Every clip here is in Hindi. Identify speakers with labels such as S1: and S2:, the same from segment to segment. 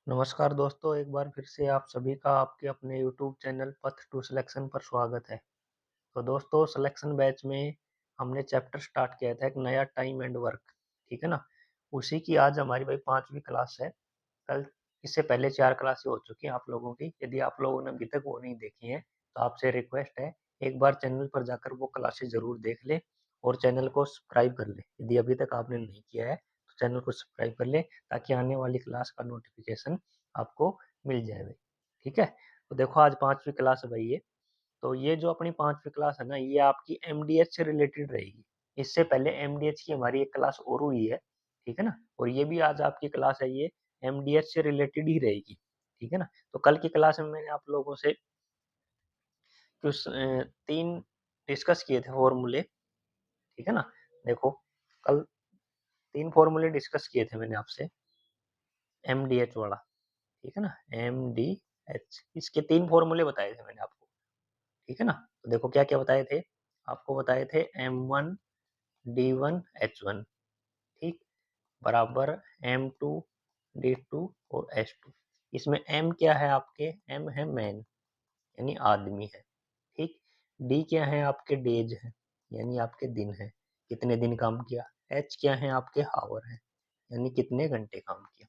S1: नमस्कार दोस्तों, एक बार फिर से आप सभी का आपके अपने यूट्यूब चैनल पथ टू सिलेक्शन पर स्वागत है। तो दोस्तों सिलेक्शन बैच में हमने चैप्टर स्टार्ट किया था एक नया टाइम एंड वर्क, ठीक है ना? उसी की आज हमारी भाई 5वीं क्लास है। कल इससे पहले 4 क्लासें हो चुकी हैं आप लोगों की। यदि आप लोगों ने अभी तक वो नहीं देखी हैं, तो आपसे रिक्वेस्ट है एक बार चैनल पर जाकर वो क्लासेस ज़रूर देख लें और चैनल को सब्सक्राइब कर लें। यदि अभी तक आपने नहीं किया है, तो चैनल को सब्सक्राइब कर लें ताकि आने वाली क्लास का नोटिफ़िकेशन आपको मिल जाए भाई, ठीक है? तो देखो आज 5वीं क्लास है भाई ये। तो ये जो अपनी 5वीं क्लास है ना, ये आपकी एमडीएच से रिलेटेड रहेगी। इससे पहले एमडीएच की हमारी एक क्लास और हुई है, ठीक है ना? और ये भी आज आपकी क्लास है, ये एमडीएच से रिलेटेड ही रहेगी, ठीक है ना? तो कल की क्लास में मैंने आप लोगों से 3 डिस्कस किए थे फॉर्मूले, ठीक है ना? देखो कल 3 फॉर्मूले डिस्कस किए थे मैंने आपसे एमडीएच वाला, ठीक है ना? एमडीएच इसके 3 फॉर्मूले बताए थे मैंने आपको, ठीक है ना? तो देखो क्या-क्या बताए थे? आपको बताए थे M1 D1 H1, ठीक? बराबर M2 D2 और H2। इसमें M क्या है आपके? M है मैन यानी आदमी है, ठीक? D क्या है आपके? डेज है यानी आपके दिन है, कितने दिन काम किया। H क्या है आपके? हावर है यानी कितने घंटे काम किया,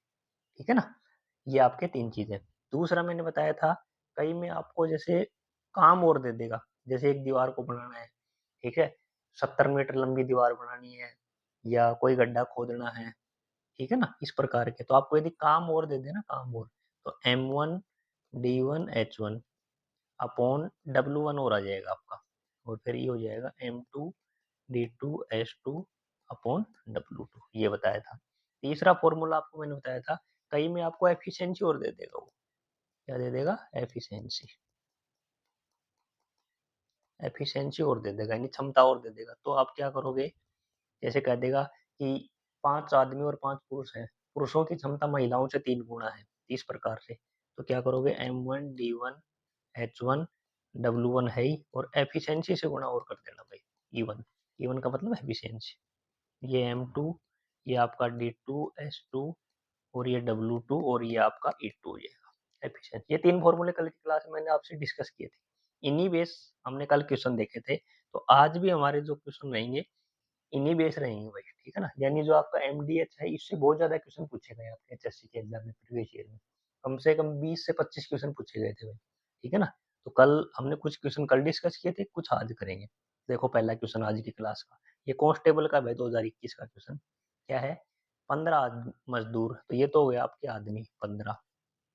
S1: ठीक है ना? ये आपके 3 चीज़ें। दूसरा मैंने बताया था कहीं में आपको जैसे काम और दे देगा, जैसे एक दीवार को बनाना है, ठीक है? 70 मीटर लंबी दीवार बनानी है या कोई गड्ढा खोदना है, ठीक है ना? इस प्रकार के। तो आपको यदि काम और दे दे ना, काम और, तो M1 D1 H1 upon W1 और आ जाएगा आपका, और फिर ये हो जाएगा M2 D2 H2 upon W2, ये बताया था। तीसरा फ़ॉर्मूला आपको मैंने बताया था, कहीं में आपको एफिशिएंसी और दे देगा वो। क्या दे देगा? एफिशिएंसी। एफिशिएंसी और दे देगा यानी क्षमता और दे देगा। तो आप क्या करोगे? जैसे कह देगा कि 5 आदमी और 5 पुरुष हैं, पुरुषों की क्षमता महिलाओं से 3 गुना है, इस प्रकार से। तो क्या करोगे? M1 D1 H1 W1 है ही, और एफिशिएंसी से गुणा और कर देना भाई, E1। E1 का मतलब एफिशिएंसी। ये M2, ये आपका D2 H2 और ये W2 और ये आपका E2 हो जाएगा एफिशिएंसी। ये 3 फॉर्मूले कल की क्लास में मैंने आपसे डिस्कस किए थे। इन्हीं बेस हमने कल क्वेश्चन देखे थे, तो आज भी हमारे जो क्वेश्चन रहेंगे इन्हीं बेस रहेंगे भाई, ठीक है ना? यानी जो आपका एमडीएच है, इससे बहुत ज़्यादा क्वेश्चन पूछे गए आपके एचएससी के एग्जाम में प्रीवियस ईयर में। कम से कम 20 से 25 क्वेश्चन पूछे गए थे भाई, ठीक है ना? तो कल हमने कुछ क्वेश्चन कल डिस्कस किए थे, कुछ आज करेंगे। देखो पहला क्वेश्चन आज की क्लास का, ये कांस्टेबल का है 2021 का क्वेश्चन। क्या है? 15 मजदूर, तो ये तो हो गया आपके आदमी 15,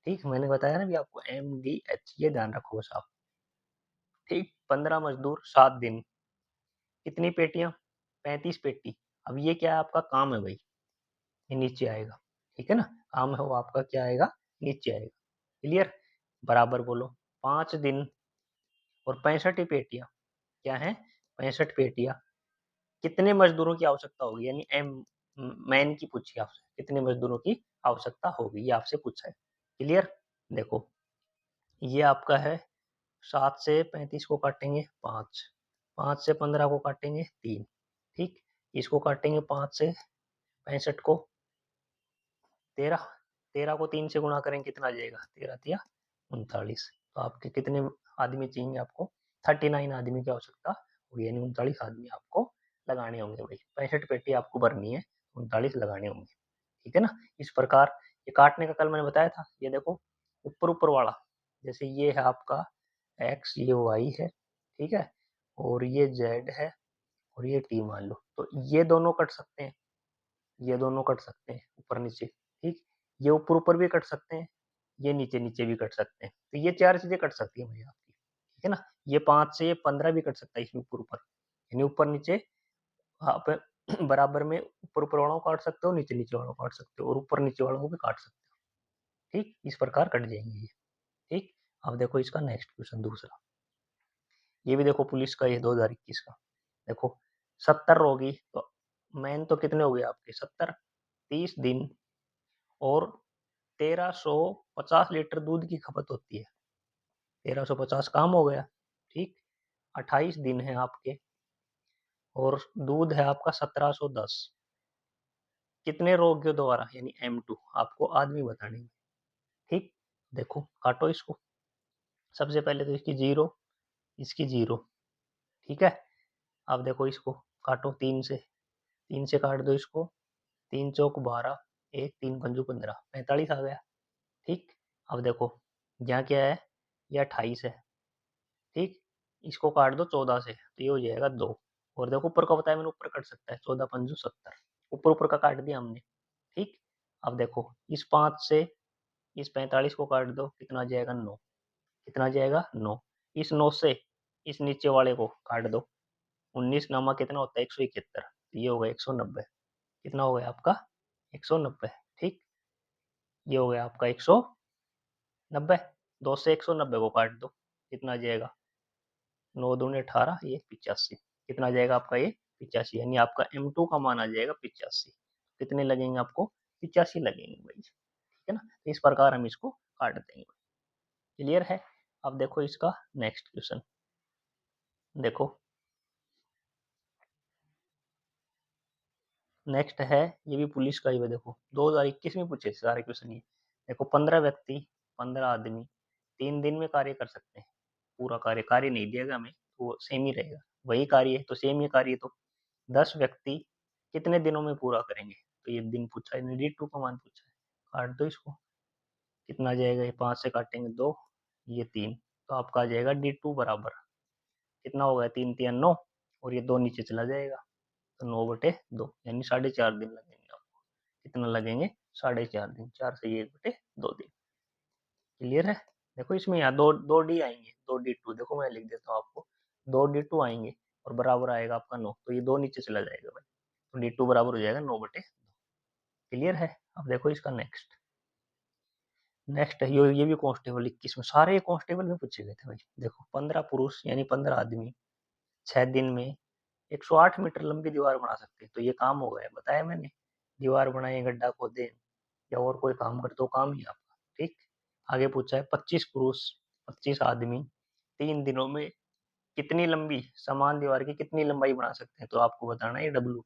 S1: ठीक? मैंने बताया ना भी आपको एमडीएच, ये ध्यान रखो बस आप, ठीक? 15 मजदूर 7 दिन, कितनी पेटियां? 35 पेटी। अब ये क्या है? आपका काम है भाई, ये नीचे आएगा, ठीक है ना? काम है वो आपका, क्या आएगा? नीचे आएगा। क्लियर? बराबर बोलो। 5 दिन और 65 ही पेटियाँ, क्या है? 65 पेटियाँ। कितने मज़दूरों की आवश्यकता होगी? यानी मैन की पूछी आपसे, कितने मज़दूरों की आवश्यकता होगी, ये आपसे पूछा है। क्लियर? देखो, ये आपका है 7 से 35 को काटेंगे 5, 5 से 15 को काटेंगे 3, ठीक? इसको काटेंगे 5 से 65 को 13, 13 को 3 से गुणा करेंगे कितना आ जाएगा? 13 तिया 39। तो आपके कितने आदमी चाहिए आपको? 39 आदमी की आवश्यकता होगी, यानी 39 आदमी आपको लगाने होंगे भाई। 65 पेटी आपको भरनी है, 39 लगाने होंगे, ठीक है ना? इस प्रकार ये काटने का कल मैंने बताया था। ये देखो ऊपर वाला, जैसे ये है आपका एक्स, ये वाई है, ठीक है? और ये जेड है और ये टी मान लो, तो ये दोनों कट सकते हैं, ये दोनों कट सकते हैं ऊपर नीचे, ठीक? ये ऊपर भी कट सकते हैं, ये नीचे भी कट सकते हैं। तो ये 4 चीज़ें कट सकती है भई आपकी, ठीक है ना? ये 5 से ये 15 भी कट सकता है इसमें ऊपर, यानी ऊपर-नीचे आप बराबर में ऊपर वालों को काट सकते हो, नीचे वालों को काट सकते हो और ऊपर-नीचे वालों को भी काट सकते हो, ठीक? इस प्रकार कट जाएँगे ये, ठीक? अब देखो इसका नेक्स्ट क्वेश्चन दूसरा, ये भी देखो पुलिस का, ये 2021 का। देखो 70 होगी तो मैन तो कितने हो गए आपके 70, 30 दिन और 1350 लीटर दूध की खपत होती है। 1350 काम हो गया, ठीक? 28 दिन है आपके और दूध है आपका 1710। कितने रोगे दोबारा यानी M2 आपको आदमी बताने हैं, ठीक, देखो काटो इसको। सबसे पहले तो इसकी 0, इसकी 0, ठीक है। अब देखो इसको काटो 3 से, 3 से काट दो इसको। 3 चौक 12, 1 3 पंजू 15, 45 आ गया। ठीक, अब देखो यहाँ क्या है, यह 28 है। ठीक, इसको काट दो 14 से, तो ये हो जाएगा 2। और देखो ऊपर का बताया मैंने, ऊपर कट सकता है, 14 पंजू 70, ऊपर ऊपर का काट दिया हमने। ठीक, अब देखो इस 5 से इस 45 को काट दो, कितना आ जाएगा 9, कितना आ जाएगा 9। इस 9 से इस नीचे वाले को काट दो, 19 नामा कितना होता है 171, तो ये हो गया 190। कितना हो गया आपका 190। ठीक, ये हो गया आपका 190। 2 से 190 को काट दो, कितना आ जाएगा 9 दूनी 18, ये 85। कितना आ जाएगा आपका ये 85, यानी आपका M2 का मान आ जाएगा 85। कितने लगेंगे आपको 85 लगेंगे भाई, ठीक है ना। तो इस प्रकार हम इसको काट देंगे। क्लियर है। अब देखो इसका नेक्स्ट क्वेश्चन, देखो नेक्स्ट है, ये भी पुलिस का ही है। देखो 2021 में पूछे सारे क्वेश्चन ये। देखो 15 व्यक्ति, 15 आदमी 3 दिन में कार्य कर सकते हैं। पूरा कार्य नहीं दिएगा हमें, तो सेम ही रहेगा, वही कार्य है तो सेम ही कार्य। तो 10 व्यक्ति कितने दिनों में पूरा करेंगे, तो ये दिन पूछा है, D2 का मान पूछा है। काट दो इसको, कितना आ जाएगा, ये 5 से काटेंगे 2, ये 3, तो आपका आ जाएगा D2 बराबर कितना हो गया 3 3 9, और ये 2 नीचे चला जाएगा, तो 9/2, यानी 4.5 दिन लगेंगे आपको। कितना लगेंगे 4.5 दिन, 4 से 1/2 दिन। क्लियर है। देखो इसमें यहाँ दो डी आएंगे, 2D2, देखो मैं लिख देता हूँ आपको, 2D2 आएंगे और बराबर आएगा आपका 9, तो ये 2 नीचे चला जाएगा भाई, तो D2 बराबर हो जाएगा 9/2। क्लियर है। अब देखो इसका नेक्स्ट, नेक्स्ट है ये भी कांस्टेबल 21 में, सारे कांस्टेबल में पूछे गए थे भाई। देखो 15 पुरुष यानी 15 आदमी 6 दिन में 108 मीटर लंबी दीवार बना सकते हैं, तो ये काम हो गया, बताया मैंने। दीवार बनाए, गड्ढा खोदे या और कोई काम करे तो काम ही आपका। ठीक, आगे पूछा है 25 पुरुष 25 आदमी 3 दिनों में कितनी लंबी समान दीवार की कितनी लंबाई बना सकते हैं, तो आपको बताना है W2।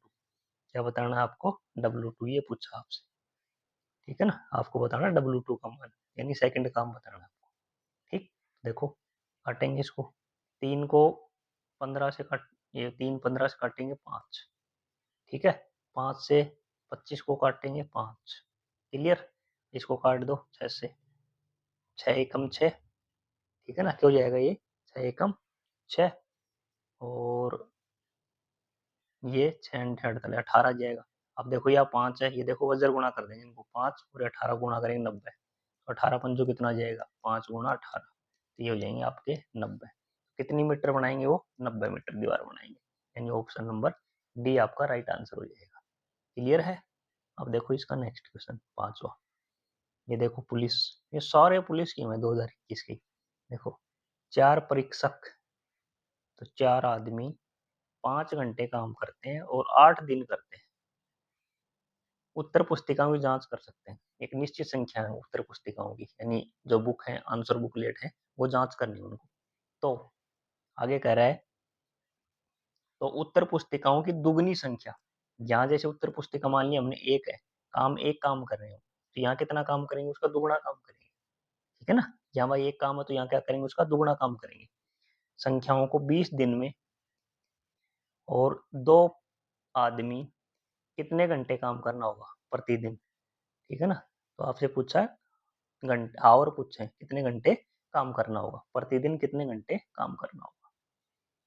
S1: क्या बताना है आपको W2, ये पूछा आपसे, ठीक है ना। आपको बताना W2 का मान, यानी सेकंड काम बताना आपको। ठीक, देखो काटेंगे इसको, 3 को 15 से काट, ये 3 15 से काटेंगे 5, ठीक है। 5 से 25 को काटेंगे 5। क्लियर, इसको काट दो 6 से, 6 एकम 6, ठीक है ना, क्या हो जाएगा ये 6 एकम 6, और ये 6 अड़तालीस 18 जाएगा। अब देखो यह 5 है, ये देखो वजर गुणा कर देंगे इनको, 5 और 18 गुणा करेंगे 90, तो 18 पंजो कितना जाएगा 5 गुणा 18, तो ये हो जाएंगे आपके 90। कितनी मीटर बनाएंगे वो 90 मीटर दीवार बनाएंगे, यानी ऑप्शन नंबर डी आपका राइट आंसर हो जाएगा। क्लियर है। अब देखो इसका नेक्स्ट क्वेश्चन 5वां, ये देखो पुलिस, ये सारे पुलिस की है 2021 की। देखो 4 परीक्षक, तो 4 आदमी 5 घंटे काम करते हैं और 8 दिन करते हैं। उत्तर पुस्तिकाओं की जांच कर सकते हैं, एक निश्चित संख्या है उत्तर पुस्तिकाओं की, यानी जो बुक है आंसर बुकलेट है वो जांच करनी है उनको। तो आगे कह रहा है, तो उत्तर पुस्तिकाओं की दुगनी संख्या, यहाँ जैसे उत्तर पुस्तिका मान लिया हमने एक है, एक काम कर रहे हो, तो यहाँ कितना काम करेंगे उसका दुगुना काम करेंगे, ठीक है ना। यहाँ भाई एक काम है तो यहाँ क्या करेंगे उसका दुगुना काम करेंगे। संख्याओं को 20 दिन में और 2 आदमी कितने घंटे काम करना होगा प्रतिदिन, ठीक है ना। तो आपसे पूछा है घंटे, आवर पूछे कितने घंटे काम करना होगा प्रतिदिन, कितने घंटे काम करना होगा।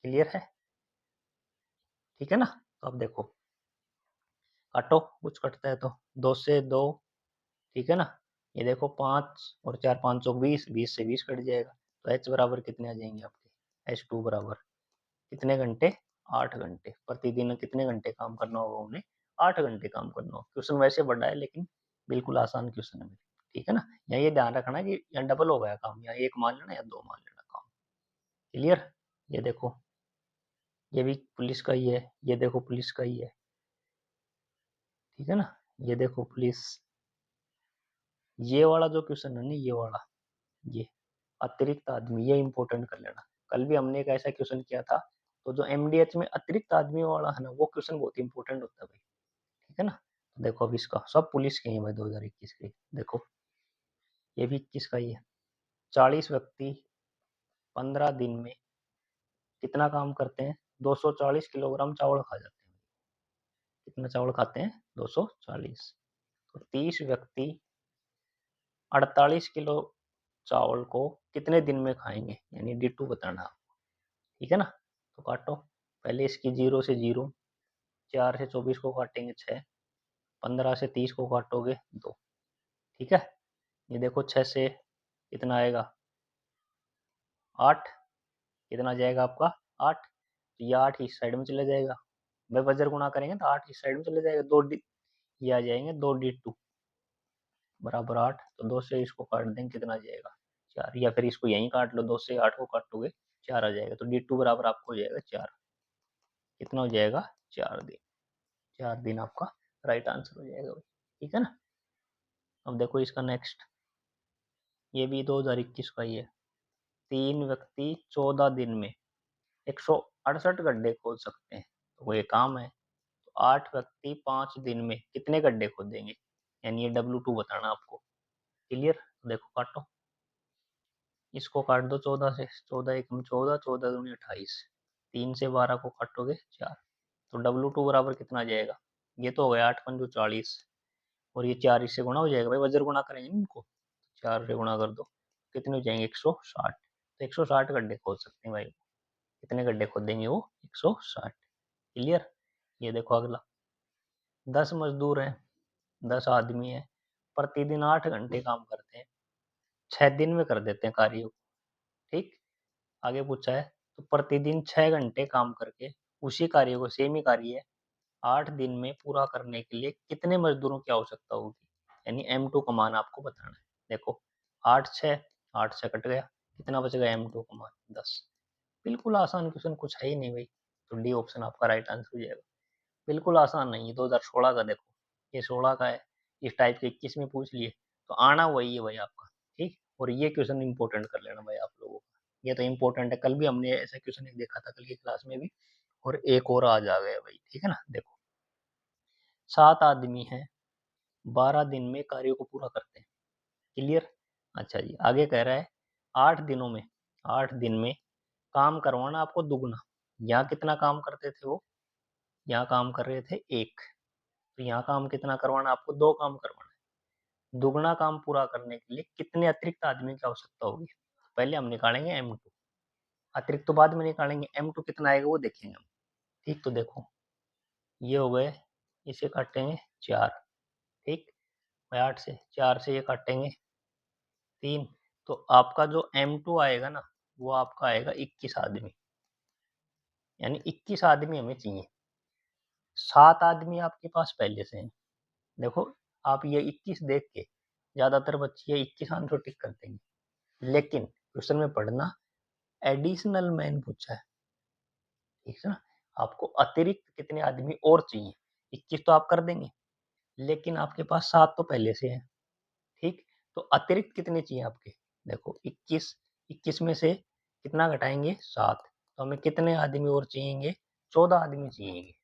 S1: क्लियर है, ठीक है ना। तो अब देखो काटो, कुछ कटता है तो 2 से 2, ठीक है ना। ये देखो 5 और 4 5 20, 20 से 20 कट जाएगा, तो H बराबर कितने आ जाएंगे आपके, H2 बराबर कितने घंटे 8 घंटे, प्रतिदिन कितने घंटे काम करना होगा उन्हें 8 घंटे काम करना होगा। क्वेश्चन वैसे बड़ा है लेकिन बिल्कुल आसान क्वेश्चन है, ठीक है ना। यहाँ ये ध्यान रखना कि यहाँ डबल हो गया काम, या एक मान लेना या 2 मान लेना काम। क्लियर, ये देखो ये भी पुलिस का ही है, ये देखो पुलिस का ही है, ठीक है ना। ये देखो पुलिस, ये वाला जो क्वेश्चन है ना, ये वाला, ये अतिरिक्त आदमी, ये इंपॉर्टेंट कर लेना। कल भी हमने एक ऐसा क्वेश्चन किया था, तो जो MDH में अतिरिक्त आदमी वाला है ना, वो क्वेश्चन बहुत इंपॉर्टेंट होता है भाई, ठीक है ना। तो देखो अब इसका सब पुलिस के हैं भाई 2021 के, देखो ये भी 21 का ही है। 40 व्यक्ति 15 दिन में कितना काम करते हैं? 240 किलोग्राम चावल खा जाते हैं। कितना चावल खाते हैं? 240। तो 30 व्यक्ति 48 किलो चावल को कितने दिन में खाएंगे? यानी D2 बताना आपको, ठीक है ना। तो काटो, पहले इसकी 0 से 0, 4 से 24 को काटेंगे 6, 15 से 30 को काटोगे 2, ठीक है। ये देखो 6 से कितना आएगा? 8। कितना जाएगा आपका? 8। तो ये 8 इस साइड में चले जाएगा, भाई वज्र गुणा करेंगे तो 8 इस साइड में चले जाएगा, 2 ये आ जाएंगे 2D2 बराबर 8। तो 2 से इसको काट देंगे, कितना जाएगा? 4। या फिर इसको यहीं काट लो, 2 से 8 को काटोगे 4 आ जाएगा। तो D2 बराबर आपको हो जाएगा 4। कितना हो जाएगा? 4 दिन। 4 दिन आपका राइट आंसर हो जाएगा, ठीक है ना। अब देखो इसका नेक्स्ट, ये भी 2021 का ही है। 3 व्यक्ति 14 दिन में 168 गड्ढे खोद सकते हैं, तो वो ये काम है। तो 8 व्यक्ति 5 दिन में कितने गड्ढे खोदेंगे? यानी ये W2 बताना आपको, क्लियर। देखो काटो, इसको काट दो 14 से, 14 एकम 14, 14 दूनी 28, 3 से 12 को काटोगे 4। तो W2 बराबर कितना जाएगा? ये तो हो गया 8 पंजो 40, और ये 4 इससे गुणा हो जाएगा, भाई वज्र गुणा करेंगे इनको, 4 से गुणा कर दो, कितने हो जाएंगे? 160। तो 160 गड्ढे खोद सकते हैं भाई। कितने गड्ढे खोदेंगे वो? 160, क्लियर। ये देखो अगला, 10 मजदूर हैं, 10 आदमी हैं, प्रतिदिन 8 घंटे काम करते हैं, 6 दिन में कर देते हैं कार्य को, ठीक। आगे पूछा है, तो प्रतिदिन 6 घंटे काम करके उसी कार्य को, सेम ही कार्य है, 8 दिन में पूरा करने के लिए कितने मजदूरों की आवश्यकता होगी? यानी M2 का मान आपको बताना है। देखो 8 6, 8 से कट गया, कितना बच गया? M2 का मान 10। बिल्कुल आसान क्वेश्चन, कुछ है ही नहीं भाई। तो डी ऑप्शन आपका राइट आंसर हो जाएगा। बिल्कुल आसान नहीं है, 2016 का देखो, ये 16 का है, इस टाइप के 21 में पूछ लिए, तो आना वही है भाई आपका, ठीक। और ये क्वेश्चन इंपॉर्टेंट कर लेना भाई आप लोगों का, ये तो इंपॉर्टेंट है। कल भी हमने ऐसा क्वेश्चन एक देखा था, कल की क्लास में भी, और एक और आज आ गया भाई, ठीक है ना। देखो 7 आदमी हैं, 12 दिन में कार्य को पूरा करते हैं, क्लियर। अच्छा जी, आगे कह रहा है 8 दिनों में, 8 दिन में काम करवाना आपको दुगना। यहाँ कितना काम करते थे वो? यहाँ काम कर रहे थे 1, तो यहाँ काम कितना करवाना? आपको 2 काम करवाना है। दुगना काम पूरा करने के लिए कितने अतिरिक्त आदमी की आवश्यकता होगी? पहले हम निकालेंगे M2, अतिरिक्त तो बाद में निकालेंगे। M2 कितना आएगा वो देखेंगे हम, ठीक। तो देखो ये हो गए, इसे काटेंगे 4, ठीक। 8 से, 4 से ये काटेंगे 3, तो आपका जो M2 आएगा ना, वो आपका आएगा 21 आदमी। यानी 21 आदमी हमें चाहिए, 7 आदमी आपके पास पहले से हैं। देखो आप ये 21 देख के ज्यादातर बच्चे 21 आंसर टिक कर देंगे, लेकिन क्वेश्चन में पढ़ना, एडिशनल मैन पूछा है, ठीक है ना। आपको अतिरिक्त कितने आदमी और चाहिए? 21 तो आप कर देंगे, लेकिन आपके पास 7 तो पहले से है, ठीक। तो अतिरिक्त कितने चाहिए आपके? देखो 21, 21 में से कितना घटाएंगे? 7, तो हमें कितने आदमी और चाहिए? 14 आदमी चाहिए।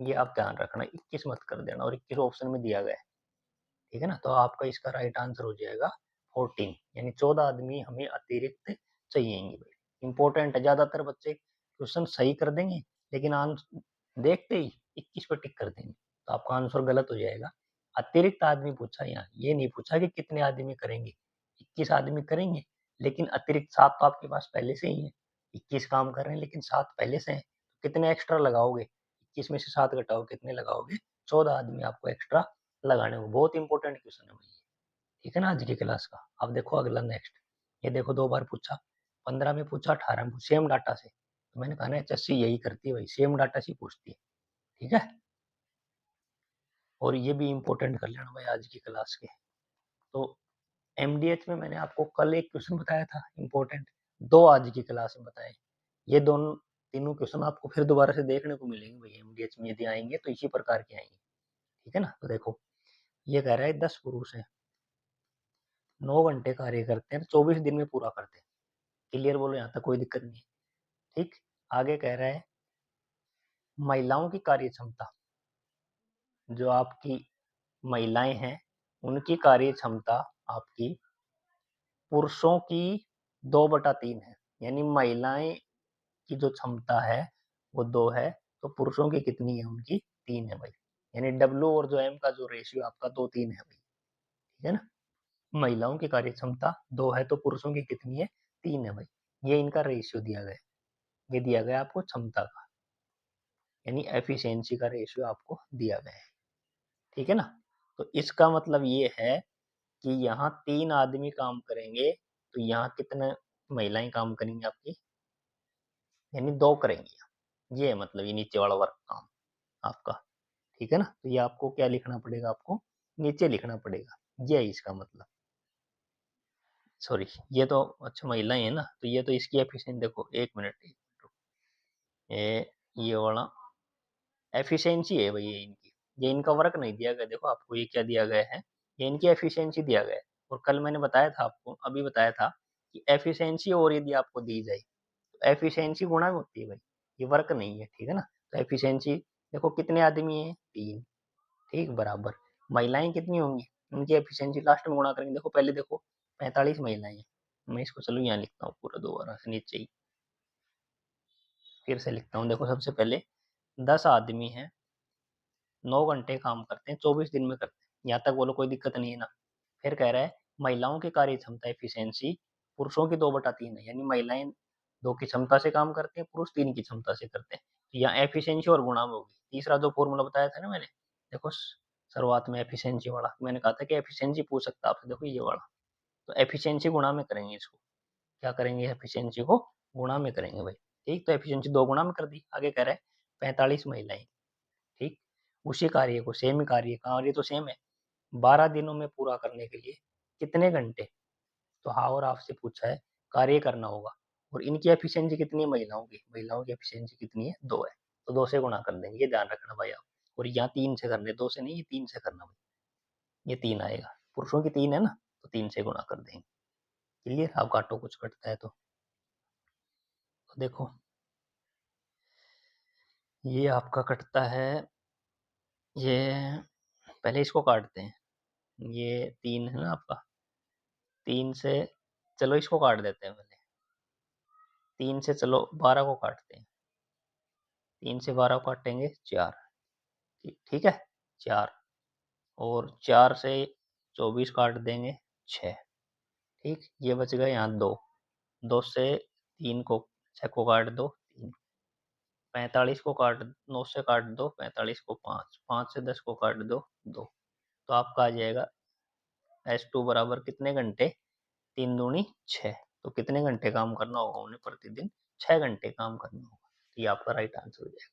S1: ये आप ध्यान रखना, 21 मत कर देना, और 21 ऑप्शन में दिया गया है, ठीक है ना। तो आपका इसका राइट आंसर हो जाएगा 14, यानी 14 आदमी हमें अतिरिक्त चाहिए भाई। इंपॉर्टेंट है, ज्यादातर बच्चे क्वेश्चन सही कर देंगे, लेकिन आंसर देखते ही 21 पे टिक कर देंगे, तो आपका आंसर गलत हो जाएगा। अतिरिक्त आदमी पूछा, यहाँ ये नहीं पूछा कि कितने आदमी करेंगे। 21 आदमी करेंगे, लेकिन अतिरिक्त 7 तो आपके पास पहले से ही है। 21 काम कर रहे हैं, लेकिन 7 पहले से हैं, कितने एक्स्ट्रा लगाओगे? 21 में से 7 घटाओ, कितने लगाओगे? 14 आदमी आपको एक्स्ट्रा लगाने को। बहुत इंपॉर्टेंट क्वेश्चन है भाई, ठीक है ना, आज की क्लास का। अब देखो अगला नेक्स्ट, ये देखो 2 बार पूछा, 15 में पूछा, 18 में पूछा, सेम डाटा से। तो मैंने कहा ना HSC यही करती है भाई, सेम डाटा से पूछती है, ठीक है। और ये भी इंपॉर्टेंट कर लेना भाई आज की क्लास के। तो MDH में मैंने आपको कल एक क्वेश्चन बताया था इंपॉर्टेंट, 2 आज की क्लास में बताए। ये दोनों तीनों क्वेश्चन आपको फिर दोबारा से देखने को मिलेंगे भाई MDH में, यदि आएंगे तो इसी प्रकार के आएंगे, ठीक है ना। तो देखो ये कह रहा है 10 पुरुष है, 9 घंटे कार्य करते हैं, 24 दिन में पूरा करते हैं, क्लियर बोलो, यहाँ तक कोई दिक्कत नहीं, ठीक। आगे कह रहा है महिलाओं की कार्य क्षमता, जो आपकी महिलाएं हैं उनकी कार्य क्षमता आपकी पुरुषों की 2/3 है, यानी महिलाएं की जो क्षमता है वो 2 है, तो पुरुषों की कितनी है, उनकी 3 है भाई। यानी डब्ल्यू और जो एम का जो रेशियो आपका 2-3 है भाई, ठीक है ना। महिलाओं की कार्य क्षमता 2 है तो पुरुषों की कितनी है, 3 है भाई। ये इनका रेशियो दिया गया है, ये दिया गया आपको क्षमता का, यानी एफिशिएंसी का रेशियो आपको दिया गया है, ठीक है ना। तो इसका मतलब ये है कि यहाँ 3 आदमी काम करेंगे, तो यहाँ कितने महिलाएं काम करेंगी आपकी, यानी 2 करेंगी। ये है मतलब ये नीचे वाला वर्क काम आपका, ठीक है ना। तो ये आपको क्या लिखना पड़ेगा, आपको नीचे लिखना पड़ेगा, ये है इसका मतलब। सॉरी, ये तो अच्छा महिलाएं है ना, तो ये तो इसकी एफिशिएंसी देखो, 1 मिनट, ये वाला एफिशिएंसी है भाई, ये इनकी, ये इनका वर्क नहीं दिया गया। देखो आपको ये क्या दिया गया है, ये इनकी एफिशिएंसी दिया गया है। और कल मैंने बताया था आपको, अभी बताया था कि एफिशिएंसी और यदि आपको दी जाए तो एफिशिएंसी गुणा में होती है भाई, ये वर्क नहीं है, ठीक है ना। तो एफिशिएंसी देखो कितने आदमी है, 3, ठीक बराबर। महिलाएं कितनी होंगी, उनकी एफिशिएंसी लास्ट में गुणा करेंगे। देखो पहले देखो 45 महिलाएं हैं, मैं इसको चलो यहाँ लिखता हूँ पूरा दोबारा से नीचे ही, फिर से लिखता हूँ। देखो सबसे पहले 10 आदमी हैं, 9 घंटे काम करते हैं, 24 दिन में करते हैं, यहाँ तक बोलो कोई दिक्कत नहीं है ना। फिर कह रहा है महिलाओं की कार्य क्षमता एफिशिएंसी पुरुषों की 2/3 है, यानी महिलाएं 2 की क्षमता से काम करते हैं, पुरुष 3 की क्षमता से करते हैं। तो यहाँ एफिशिएंसी और गुणा में होगी। तीसरा जो फॉर्मूला बताया था ना मैंने, देखो शुरुआत में एफिशिएंसी वाला मैंने कहा था कि एफिशिएंसी पूछ सकता है आपसे, देखो ये वाला। तो एफिशिएंसी गुणा में करेंगे इसको, क्या करेंगे, एफिशिएंसी को गुणा में करेंगे भाई, ठीक। तो एफिशिएंसी 2 गुणा में कर दी। आगे कह रहा है 45 महिलाएं, ठीक, उसी कार्य को, सेम ही कार्य तो सेम है, 12 दिनों में पूरा करने के लिए कितने घंटे, तो हाँ और आपसे पूछा है कार्य करना होगा। और इनकी एफिशिएंसी कितनी है, महिलाओं की एफिशिएंसी कितनी है, 2 है, तो 2 से गुणा कर देंगे, ये ध्यान रखना भाई आप। और यहाँ 3 से करने, 2 से नहीं, ये 3 से करना भाई, ये 3 आएगा, पुरुषों की 3 है ना, तो 3 से गुणा कर देंगे। क्लियर, आप काटो कुछ कटता है तो देखो ये आपका कटता है, ये पहले इसको काटते हैं, ये 3 है ना आपका, 3 से चलो इसको काट देते हैं पहले, 3 से चलो 12 को काटते हैं, 3 से 12 को काटेंगे 4, ठीक है 4, और 4 से 24 काट देंगे 6, ठीक, ये बच गए यहाँ 2, 2 से 3 को 6 को काट दो 3, 45 को काट 9 से काट दो 45 को 5, 5 से 10 को काट दो 2, तो आपका आ जाएगा S2 बराबर कितने घंटे, 3 दूनी 6, तो कितने घंटे काम करना होगा उन्हें प्रतिदिन, 6 घंटे काम करना होगा। तो ये आपका राइट आंसर हो जाएगा।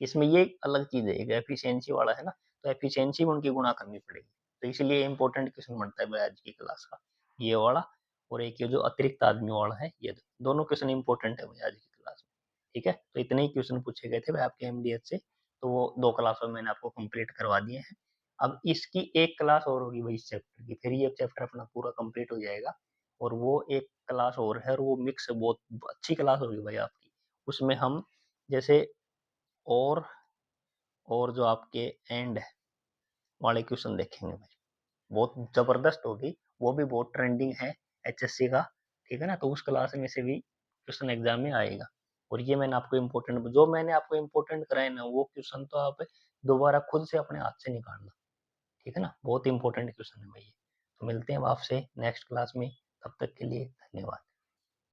S1: इसमें ये अलग चीज है, एफिशिएंसी वाला है ना, तो एफिशिएंसी में उनकी गुणा करनी पड़ेगी, तो इसलिए इंपॉर्टेंट क्वेश्चन बनता है आज की क्लास का, ये वाला। और एक ये जो अतिरिक्त आदमी वाला है, ये दोनों क्वेश्चन इंपॉर्टेंट है भाई आज की क्लास में, ठीक है। तो इतने ही क्वेश्चन पूछे गए थे भाई आपके एमडीएस से, तो वो 2 क्लास में मैंने आपको कंप्लीट करवा दिए हैं। अब इसकी एक क्लास और होगी भाई इस चैप्टर की, फिर ये चैप्टर अपना पूरा कंप्लीट हो जाएगा। और वो एक क्लास और है, और वो मिक्स बहुत अच्छी क्लास होगी भाई आपकी। उसमें हम जैसे और और जो आपके एंड वाले क्वेश्चन देखेंगे भाई, बहुत जबरदस्त होगी, वो भी बहुत ट्रेंडिंग है एचएससी का, ठीक है ना। तो उस क्लास में से भी क्वेश्चन एग्जाम में आएगा। और ये मैंने आपको इम्पोर्टेंट, जो मैंने आपको इम्पोर्टेंट कराए ना, वो क्वेश्चन तो आप दोबारा खुद से अपने हाथ से निकालना, ठीक है ना, बहुत इंपॉर्टेंट क्वेश्चन है भाई। तो मिलते हैं आपसे नेक्स्ट क्लास में, तब तक के लिए धन्यवाद।